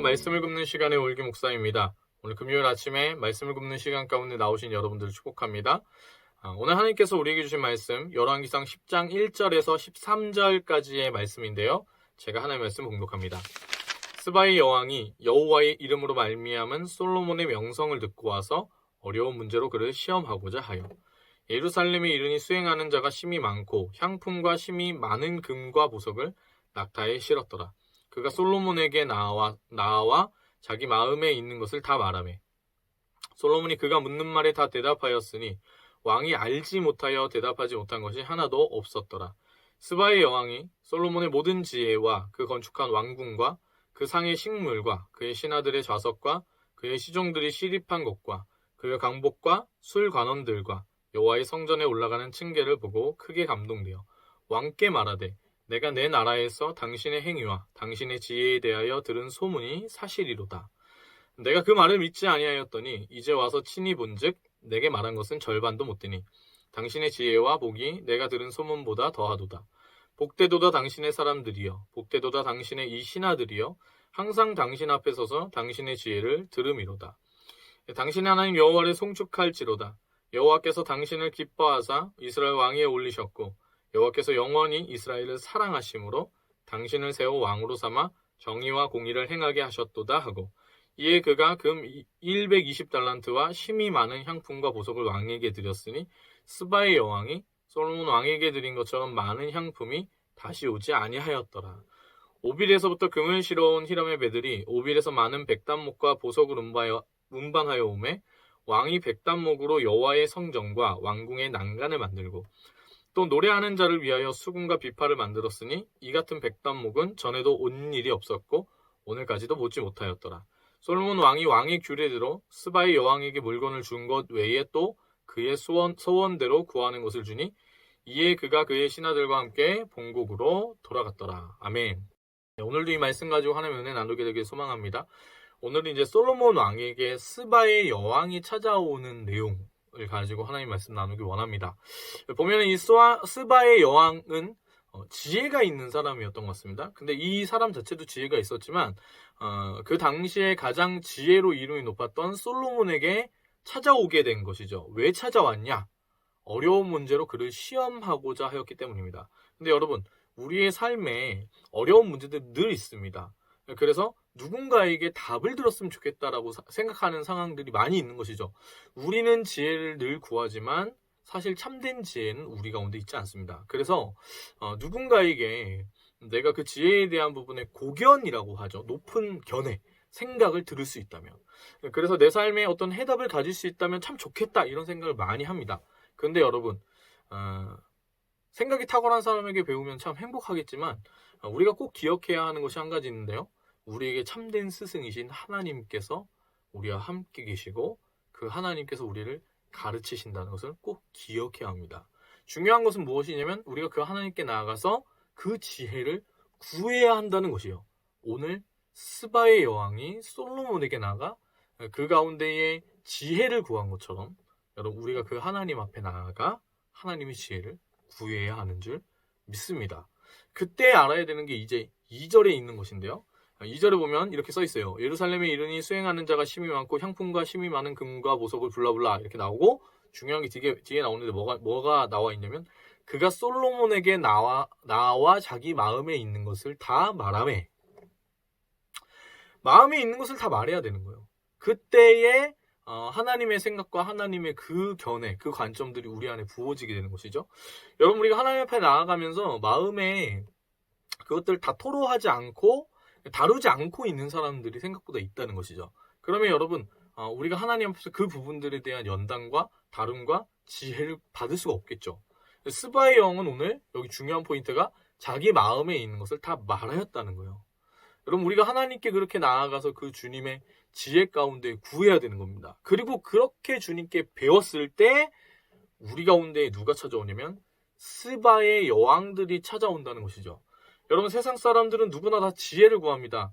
말씀을 굽는 시간의 올기 목사입니다. 오늘 금요일 아침에 말씀을 굽는 시간 가운데 나오신 여러분들을 축복합니다. 오늘 하나님께서 우리에게 주신 말씀 열왕기상 10장 1절에서 13절까지의 말씀인데요. 제가 하나님의 말씀 봉독합니다. 스바의 여왕이 여호와의 이름으로 말미암은 솔로몬의 명성을 듣고 와서 어려운 문제로 그를 시험하고자 하여 예루살렘에 이르니 수행하는 자가 심히 많고 향품과 심히 많은 금과 보석을 낙타에 실었더라. 그가 솔로몬에게 나와 자기 마음에 있는 것을 다 말하매 솔로몬이 그가 묻는 말에 다 대답하였으니 왕이 알지 못하여 대답하지 못한 것이 하나도 없었더라. 스바의 여왕이 솔로몬의 모든 지혜와 그 건축한 왕궁과 그 상의 식물과 그의 신하들의 좌석과 그의 시종들이 시립한 것과 그의 강복과 술 관원들과 여호와의 성전에 올라가는 층계를 보고 크게 감동되어 왕께 말하되 내가 내 나라에서 당신의 행위와 당신의 지혜에 대하여 들은 소문이 사실이로다. 내가 그 말을 믿지 아니하였더니 이제 와서 친히 본즉 내게 말한 것은 절반도 못 되니 당신의 지혜와 복이 내가 들은 소문보다 더하도다. 복되도다 당신의 사람들이여 복되도다 당신의 이 신하들이여 항상 당신 앞에 서서 당신의 지혜를 들음이로다. 당신의 하나님 여호와를 송축할지로다. 여호와께서 당신을 기뻐하사 이스라엘 왕위에 올리셨고 여호와께서 영원히 이스라엘을 사랑하심으로 당신을 세워 왕으로 삼아 정의와 공의를 행하게 하셨도다 하고 이에 그가 금 120달란트와 심히 많은 향품과 보석을 왕에게 드렸으니 스바의 여왕이 솔로몬 왕에게 드린 것처럼 많은 향품이 다시 오지 아니하였더라. 오빌에서부터 금을 실어온 히람의 배들이 오빌에서 많은 백단목과 보석을 운반하여 오매 왕이 백단목으로 여호와의 성전과 왕궁의 난간을 만들고 또 노래하는 자를 위하여 수금과 비파를 만들었으니 이 같은 백단목은 전에도 온 일이 없었고 오늘까지도 보지 못하였더라. 솔로몬 왕이 왕의 규례대로 스바의 여왕에게 물건을 준 것 외에 또 그의 소원대로 구하는 것을 주니 이에 그가 그의 신하들과 함께 본국으로 돌아갔더라. 아멘. 오늘도 이 말씀 가지고 하나님의 은혜 나누게 되길 소망합니다. 오늘은 이제 솔로몬 왕에게 스바의 여왕이 찾아오는 내용을 가지고 하나님 말씀 나누기 원합니다. 보면 이 스바의 여왕은 지혜가 있는 사람이었던 것 같습니다. 근데 이 사람 자체도 지혜가 있었지만 그 당시에 가장 지혜로 이름이 높았던 솔로몬에게 찾아오게 된 것이죠. 왜 찾아왔냐? 어려운 문제로 그를 시험하고자 하였기 때문입니다. 근데 여러분, 우리의 삶에 어려운 문제들 늘 있습니다. 그래서 누군가에게 답을 들었으면 좋겠다라고 생각하는 상황들이 많이 있는 것이죠. 우리는 지혜를 늘 구하지만 사실 참된 지혜는 우리 가운데 있지 않습니다. 그래서 누군가에게 내가 그 지혜에 대한 부분에 고견이라고 하죠. 높은 견해, 생각을 들을 수 있다면. 그래서 내 삶에 어떤 해답을 가질 수 있다면 참 좋겠다 이런 생각을 많이 합니다. 그런데 여러분 생각이 탁월한 사람에게 배우면 참 행복하겠지만 우리가 꼭 기억해야 하는 것이 한 가지 있는데요. 우리에게 참된 스승이신 하나님께서 우리와 함께 계시고 그 하나님께서 우리를 가르치신다는 것을 꼭 기억해야 합니다. 중요한 것은 무엇이냐면 우리가 그 하나님께 나아가서 그 지혜를 구해야 한다는 것이에요. 오늘 스바의 여왕이 솔로몬에게 나아가 그 가운데에 지혜를 구한 것처럼 여러분 우리가 그 하나님 앞에 나아가 하나님의 지혜를 구해야 하는 줄 믿습니다. 그때 알아야 되는 게 이제 2절에 있는 것인데요. 2절에 보면 이렇게 써 있어요. 예루살렘에 이르니 수행하는 자가 심히 많고 향품과 심히 많은 금과 보석을 불라불라 이렇게 나오고 중요한 게 뒤에 나오는데 뭐가 나와 있냐면 그가 솔로몬에게 나와 자기 마음에 있는 것을 다 말하매. 마음에 있는 것을 다 말해야 되는 거예요. 그때에 하나님의 생각과 하나님의 그 견해, 그 관점들이 우리 안에 부어지게 되는 것이죠. 여러분 우리가 하나님 앞에 나아가면서 마음에 그것들 다 토로하지 않고 다루지 않고 있는 사람들이 생각보다 있다는 것이죠. 그러면 여러분 우리가 하나님 앞에서 그 부분들에 대한 연단과 다rum과 지혜를 받을 수가 없겠죠. 스바의 여왕은 오늘 여기 중요한 포인트가 자기 마음에 있는 것을 다 말하였다는 거예요. 여러분 우리가 하나님께 그렇게 나아가서 그 주님의 지혜 가운데 구해야 되는 겁니다. 그리고 그렇게 주님께 배웠을 때 우리 가운데 누가 찾아오냐면 스바의 여왕들이 찾아온다는 것이죠. 여러분 세상 사람들은 누구나 다 지혜를 구합니다.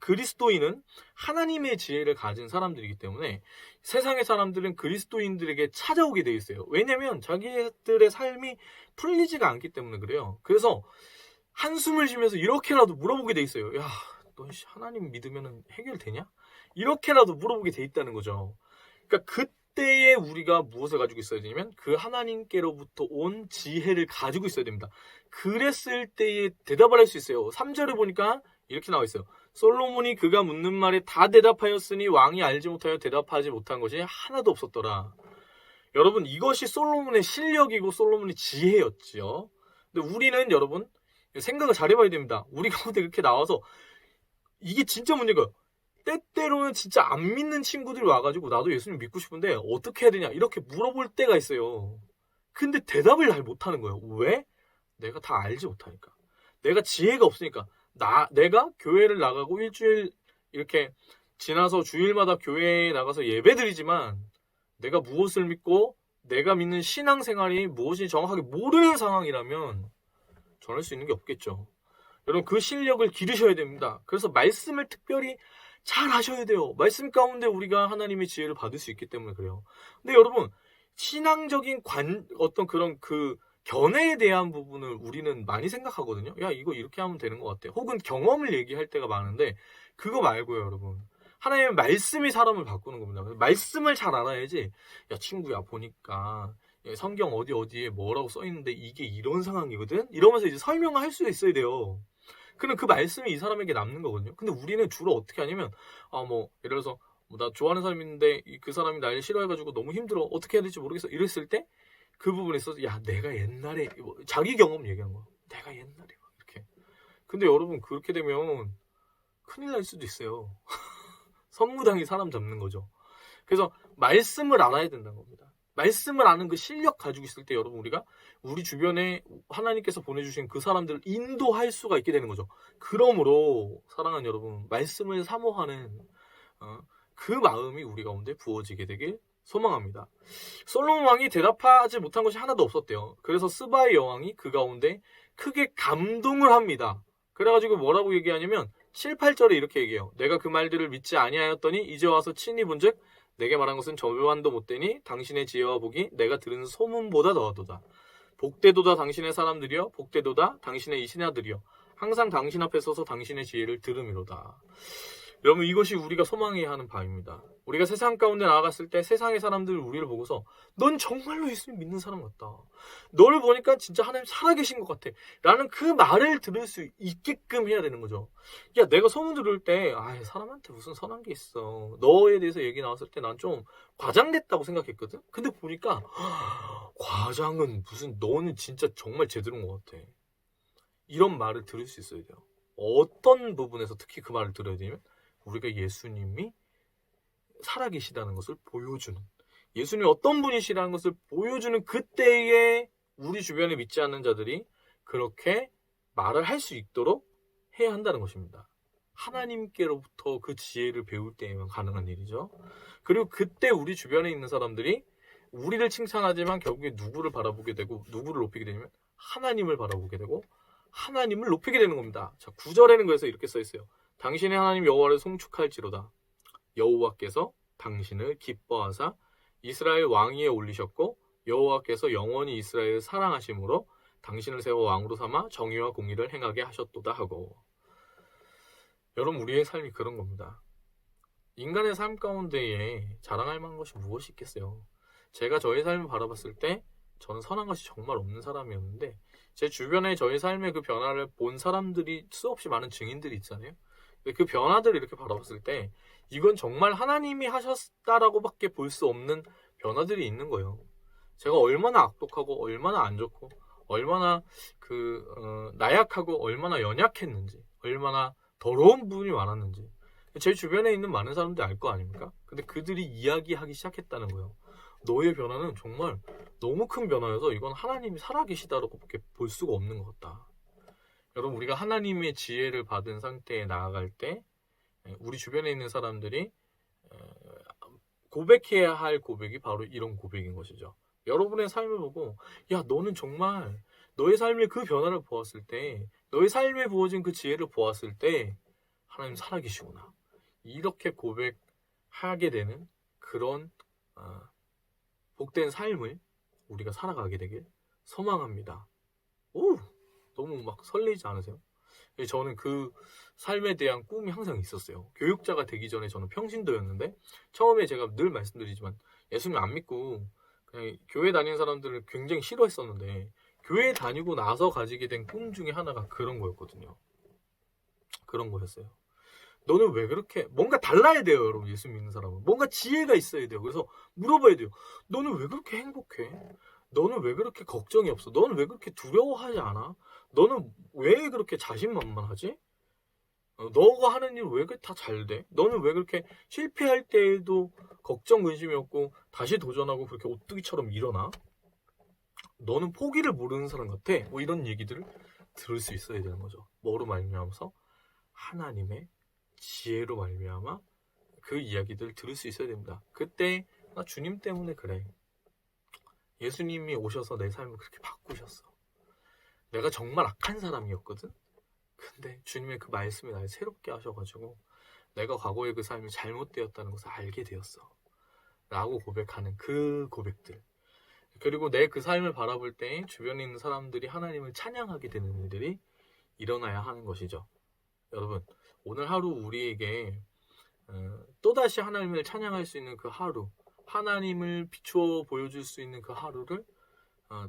그리스도인은 하나님의 지혜를 가진 사람들이기 때문에 세상의 사람들은 그리스도인들에게 찾아오게 돼 있어요. 왜냐하면 자기들의 삶이 풀리지가 않기 때문에 그래요. 그래서 한숨을 쉬면서 이렇게라도 물어보게 돼 있어요. 야, 너 하나님 믿으면 해결되냐? 이렇게라도 물어보게 돼 있다는 거죠. 그러니까 그때에 우리가 무엇을 가지고 있어야 되냐면 그 하나님께로부터 온 지혜를 가지고 있어야 됩니다. 그랬을 때에 대답을 할 수 있어요. 3절을 보니까 이렇게 나와 있어요. 솔로몬이 그가 묻는 말에 다 대답하였으니 왕이 알지 못하여 대답하지 못한 것이 하나도 없었더라. 여러분, 이것이 솔로몬의 실력이고 솔로몬의 지혜였지요. 근데 우리는 여러분 생각을 잘 해봐야 됩니다. 우리 가운데 그렇게 나와서 이게 진짜 문제가 때때로는 진짜 안 믿는 친구들이 와가지고 나도 예수님 믿고 싶은데 어떻게 해야 되냐 이렇게 물어볼 때가 있어요. 근데 대답을 잘 못하는 거예요. 왜? 내가 다 알지 못하니까. 내가 지혜가 없으니까. 내가 교회를 나가고 일주일 이렇게 지나서 주일마다 교회에 나가서 예배드리지만 내가 무엇을 믿고 내가 믿는 신앙생활이 무엇인지 정확하게 모르는 상황이라면 전할 수 있는 게 없겠죠. 여러분 그 실력을 기르셔야 됩니다. 그래서 말씀을 특별히 잘 하셔야 돼요. 말씀 가운데 우리가 하나님의 지혜를 받을 수 있기 때문에 그래요. 근데 여러분 신앙적인 어떤 그런 그 견해에 대한 부분을 우리는 많이 생각하거든요. 야 이거 이렇게 하면 되는 것 같아. 혹은 경험을 얘기할 때가 많은데 그거 말고요 여러분. 하나님의 말씀이 사람을 바꾸는 겁니다. 말씀을 잘 알아야지. 야 친구야 보니까 성경 어디에 뭐라고 써있는데 이게 이런 상황이거든? 이러면서 이제 설명을 할 수 있어야 돼요. 그럼 그 말씀이 이 사람에게 남는 거거든요. 근데 우리는 주로 어떻게 하냐면 예를 들어서 나 좋아하는 사람이 있는데 그 사람이 날 싫어해가지고 너무 힘들어. 어떻게 해야 될지 모르겠어. 이랬을 때 그 부분에 있어서 야 내가 옛날에 자기 경험 얘기하는 거야. 내가 옛날에 이렇게. 근데 여러분 그렇게 되면 큰일 날 수도 있어요. 선무당이 사람 잡는 거죠. 그래서 말씀을 알아야 된다는 겁니다. 말씀을 아는 그 실력 가지고 있을 때 여러분 우리가 우리 주변에 하나님께서 보내주신 그 사람들을 인도할 수가 있게 되는 거죠. 그러므로 사랑하는 여러분 말씀을 사모하는 그 마음이 우리 가운데 부어지게 되길 소망합니다. 솔로몬 왕이 대답하지 못한 것이 하나도 없었대요. 그래서 스바의 여왕이 그 가운데 크게 감동을 합니다. 그래가지고 뭐라고 얘기하냐면 7, 8절에 이렇게 얘기해요. 내가 그 말들을 믿지 아니하였더니 이제 와서 친히 본즉 내게 말한 것은 저만도 못되니 당신의 지혜와 복이 내가 들은 소문보다 더하도다. 복되도다 당신의 사람들이여 복되도다 당신의 이 신하들이여 항상 당신 앞에 서서 당신의 지혜를 들음이로다. 여러분 이것이 우리가 소망해야 하는 바입니다. 우리가 세상 가운데 나아갔을 때 세상의 사람들 우리를 보고서 넌 정말로 예수님 믿는 사람 같다. 너를 보니까 진짜 하나님 살아계신 것 같아. 라는 그 말을 들을 수 있게끔 해야 되는 거죠. 야 내가 소문 들을 때 사람한테 무슨 선한 게 있어. 너에 대해서 얘기 나왔을 때 난 좀 과장됐다고 생각했거든. 근데 보니까 과장은 무슨 너는 진짜 정말 제대로인 것 같아. 이런 말을 들을 수 있어야 돼요. 어떤 부분에서 특히 그 말을 들어야 되냐면 우리가 예수님이 살아계시다는 것을 보여주는 예수님이 어떤 분이시라는 것을 보여주는 그때에 우리 주변에 믿지 않는 자들이 그렇게 말을 할 수 있도록 해야 한다는 것입니다. 하나님께로부터 그 지혜를 배울 때에만 가능한 일이죠. 그리고 그때 우리 주변에 있는 사람들이 우리를 칭찬하지만 결국에 누구를 바라보게 되고 누구를 높이게 되냐면 하나님을 바라보게 되고 하나님을 높이게 되는 겁니다. 자, 9절에는 그래서 이렇게 써 있어요. 당신의 하나님 여호와를 송축할지로다. 여호와께서 당신을 기뻐하사 이스라엘 왕위에 올리셨고 여호와께서 영원히 이스라엘을 사랑하심으로 당신을 세워 왕으로 삼아 정의와 공의를 행하게 하셨도다 하고. 여러분 우리의 삶이 그런 겁니다. 인간의 삶 가운데에 자랑할 만한 것이 무엇이 있겠어요. 제가 저의 삶을 바라봤을 때 저는 선한 것이 정말 없는 사람이었는데 제 주변에 저의 삶의 그 변화를 본 사람들이 수없이 많은 증인들이 있잖아요. 그 변화들을 이렇게 바라봤을 때 이건 정말 하나님이 하셨다라고밖에 볼 수 없는 변화들이 있는 거예요. 제가 얼마나 악독하고 얼마나 안 좋고 얼마나 나약하고 얼마나 연약했는지 얼마나 더러운 부분이 많았는지 제 주변에 있는 많은 사람들이 알 거 아닙니까? 근데 그들이 이야기하기 시작했다는 거예요. 너의 변화는 정말 너무 큰 변화여서 이건 하나님이 살아계시다라고밖에 볼 수가 없는 것 같다. 여러분 우리가 하나님의 지혜를 받은 상태에 나아갈 때 우리 주변에 있는 사람들이 고백해야 할 고백이 바로 이런 고백인 것이죠. 여러분의 삶을 보고 야 너는 정말 너의 삶의 그 변화를 보았을 때 너의 삶에 부어진 그 지혜를 보았을 때 하나님 살아계시구나. 이렇게 고백하게 되는 그런 복된 삶을 우리가 살아가게 되길 소망합니다. 오! 너무 막 설레지 않으세요? 저는 그 삶에 대한 꿈이 항상 있었어요. 교육자가 되기 전에 저는 평신도였는데 처음에 제가 늘 말씀드리지만 예수님 안 믿고 그냥 교회 다니는 사람들을 굉장히 싫어했었는데 교회 다니고 나서 가지게 된 꿈 중에 하나가 그런 거였거든요. 그런 거였어요. 너는 왜 그렇게 뭔가 달라야 돼요, 여러분. 예수 믿는 사람은 뭔가 지혜가 있어야 돼요. 그래서 물어봐야 돼요. 너는 왜 그렇게 행복해? 너는 왜 그렇게 걱정이 없어? 너는 왜 그렇게 두려워하지 않아? 너는 왜 그렇게 자신만만하지? 너가 하는 일 왜 그렇게 다 잘 돼? 너는 왜 그렇게 실패할 때에도 걱정 근심이 없고 다시 도전하고 그렇게 오뚜기처럼 일어나? 너는 포기를 모르는 사람 같아. 뭐 이런 얘기들을 들을 수 있어야 되는 거죠. 뭐로 말미암아서? 하나님의 지혜로 말미암아 그 이야기들을 들을 수 있어야 됩니다. 그때 나 주님 때문에 그래. 예수님이 오셔서 내 삶을 그렇게 바꾸셨어. 내가 정말 악한 사람이었거든. 근데 주님의 그 말씀이 날 새롭게 하셔가지고 내가 과거의 그 삶이 잘못되었다는 것을 알게 되었어. 라고 고백하는 그 고백들. 그리고 내 그 삶을 바라볼 때 주변에 있는 사람들이 하나님을 찬양하게 되는 일들이 일어나야 하는 것이죠. 여러분, 오늘 하루 우리에게 또다시 하나님을 찬양할 수 있는 그 하루, 하나님을 비추어 보여줄 수 있는 그 하루를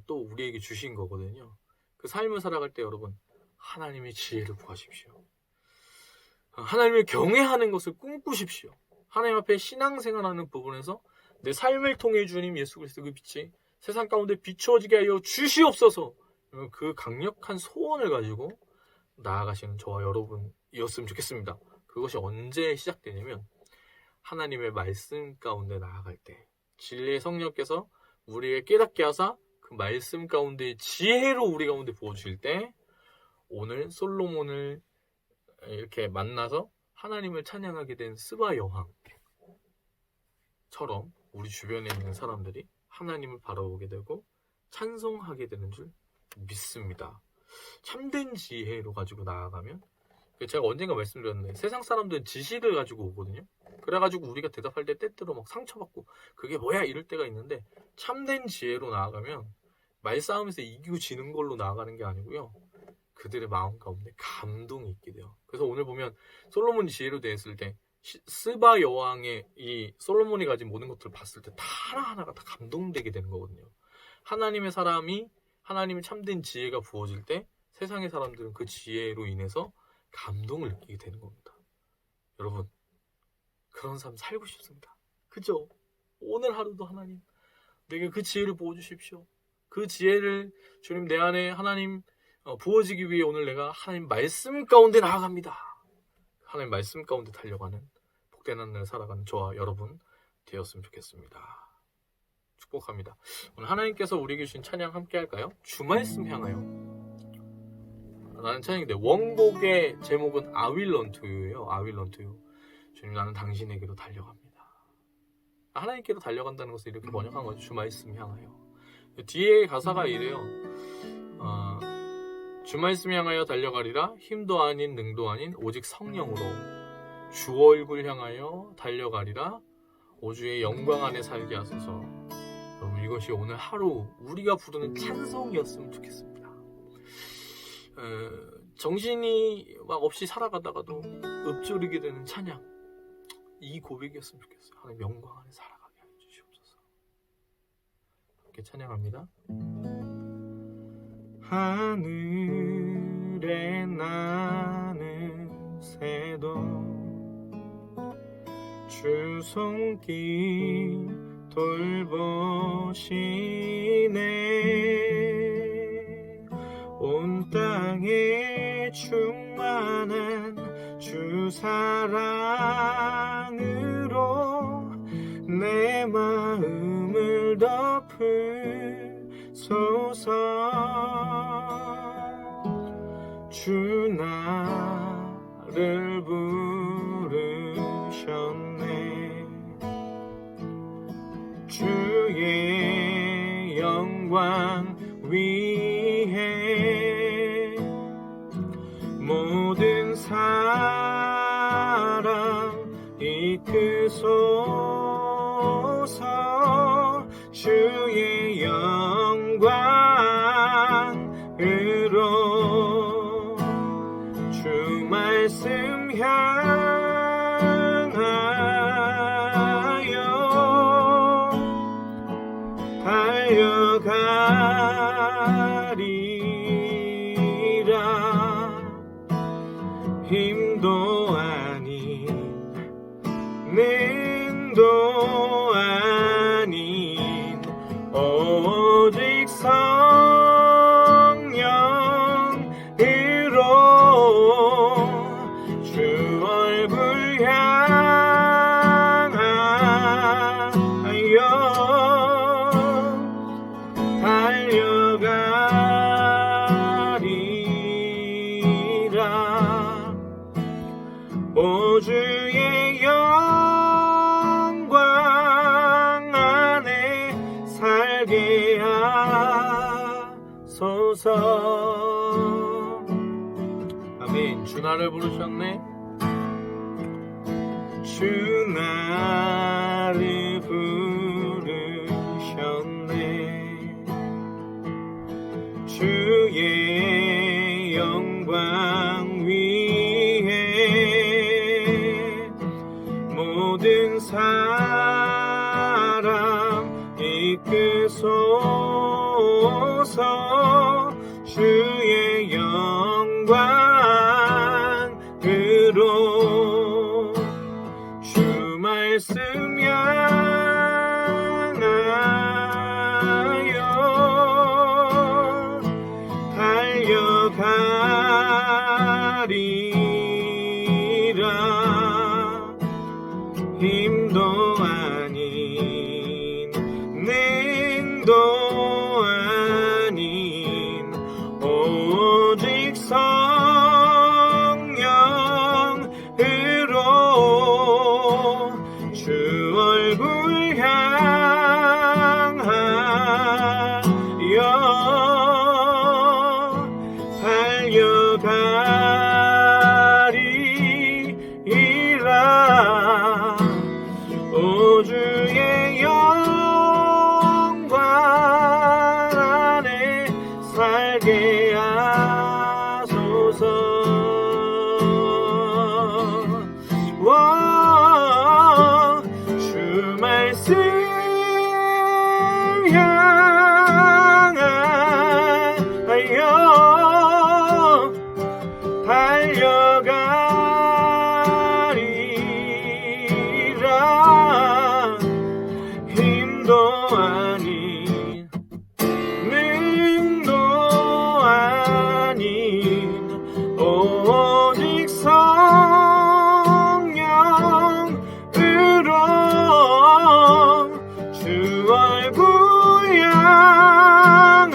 또 우리에게 주신 거거든요. 그 삶을 살아갈 때 여러분, 하나님의 지혜를 구하십시오. 하나님을 경외하는 것을 꿈꾸십시오. 하나님 앞에 신앙생활하는 부분에서 내 삶을 통해 주님 예수 그리스도 그 빛이 세상 가운데 비추어지게 하여 주시옵소서. 그 강력한 소원을 가지고 나아가시는 저와 여러분이었으면 좋겠습니다. 그것이 언제 시작되냐면 하나님의 말씀 가운데 나아갈 때 진리의 성령께서 우리에게 깨닫게 하사 그 말씀 가운데 지혜로 우리 가운데 부어주실 때 오늘 솔로몬을 이렇게 만나서 하나님을 찬양하게 된 스바 여왕처럼 우리 주변에 있는 사람들이 하나님을 바라보게 되고 찬송하게 되는 줄 믿습니다. 참된 지혜로 가지고 나아가면 제가 언젠가 말씀드렸는데 세상 사람들은 지식을 가지고 오거든요. 그래가지고 우리가 대답할 때 때때로 막 상처받고 그게 뭐야 이럴 때가 있는데 참된 지혜로 나아가면 말싸움에서 이기고 지는 걸로 나아가는 게 아니고요. 그들의 마음 가운데 감동이 있게 돼요. 그래서 오늘 보면 솔로몬이 지혜로 대했을 때 스바 여왕의 이 솔로몬이 가진 모든 것들을 봤을 때 다 하나하나가 다 감동되게 되는 거거든요. 하나님의 사람이 하나님의 참된 지혜가 부어질 때 세상의 사람들은 그 지혜로 인해서 감동을 느끼게 되는 겁니다. 여러분, 그런 삶 살고 싶습니다. 그죠? 오늘 하루도 하나님 내게 그 지혜를 부어주십시오. 그 지혜를 주님 내 안에 하나님 부어지기 위해 오늘 내가 하나님 말씀 가운데 나아갑니다. 하나님 말씀 가운데 달려가는 복된 한 날 살아가는 저와 여러분 되었으면 좋겠습니다. 축복합니다. 오늘 하나님께서 우리에게 주신 찬양 함께 할까요? 주 말씀 향하여. 나는 찬양인데 원곡의 제목은 I will run to you예요. I will run to you. 주님 나는 당신에게로 달려갑니다. 하나님께로 달려간다는 것을 이렇게 번역한 거죠. 주 말씀 향하여. 뒤에 가사가 이래요. 주 말씀 향하여 달려가리라 힘도 아닌 능도 아닌 오직 성령으로 주 얼굴 향하여 달려가리라 오주의 영광 안에 살게 하소서. 여러분 이것이 오늘 하루 우리가 부르는 찬송이었으면 좋겠습니다. 정신이 막 없이 살아가다가도 읊조리게 되는 찬양 이 고백이었으면 좋겠어요. 하나님 영광 안에 살아가게 해주시옵소서. 함께 찬양합니다. 하늘에 나는 새도 주 손길 돌보시네 온 땅에 충만한 주 사랑으로 내 마음을 덮으소서 주 나를 부르셨네 주의 영광 위해 모든 사랑 이끄소서 주의 영광으로 말씀 향하여 달려가리라. 힘도 아닌 능도 아닌 오직 성령으로 주 얼굴 향하여 달려가리라. 오 주의 영광 안에 살게 하소서. 아멘. 주 나를 부르셨네. 주 나를 부르셨네. 주의 영광 위에 모든 사람 이끄소서. 주의 영광으로 주 말씀 향하여 달려가리라. 힘도 아닌 능도 아닌 오직 성령으로 주 얼굴 향하여 달려가리라. 오 주의 영광 안에 살게 하소서. 주 말씀 향하여 달려가리라. 힘도 아닌 능도 아닌 오직 성령으로 주 얼굴 향하여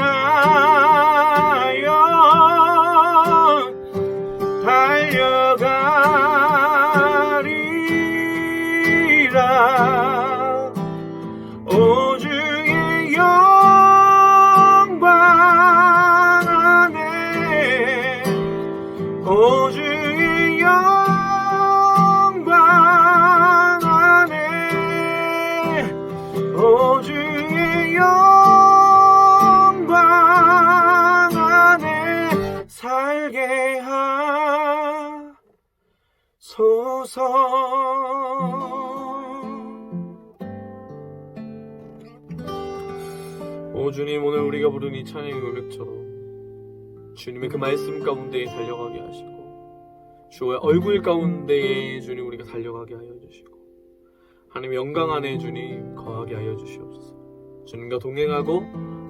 달려가리라. 오 주의 영광 안에 오 주의 영광 안에 오 주의 영광 안에 살게 하소서. 오 주님, 오늘 우리가 부른 이 찬양의 고백처럼 주님의 그 말씀 가운데에 달려가게 하시고 주의 얼굴 가운데에 주님 우리가 달려가게 하여 주시고 하나님의 영광 안에 주님 거하게 하여 주시옵소서. 주님과 동행하고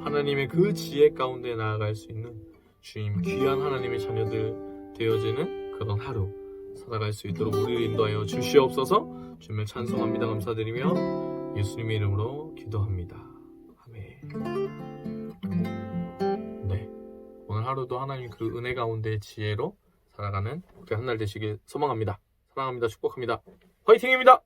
하나님의 그 지혜 가운데 나아갈 수 있는 주님 귀한 하나님의 자녀들 되어지는 그런 하루 살아갈 수 있도록 우리를 인도하여 주시옵소서. 주님을 찬송합니다. 감사드리며 예수님의 이름으로 기도합니다. 아멘. 네, 오늘 하루도 하나님 그 은혜 가운데 지혜로 살아가는 우리 한 날 되시길 소망합니다. 사랑합니다. 축복합니다. 화이팅입니다.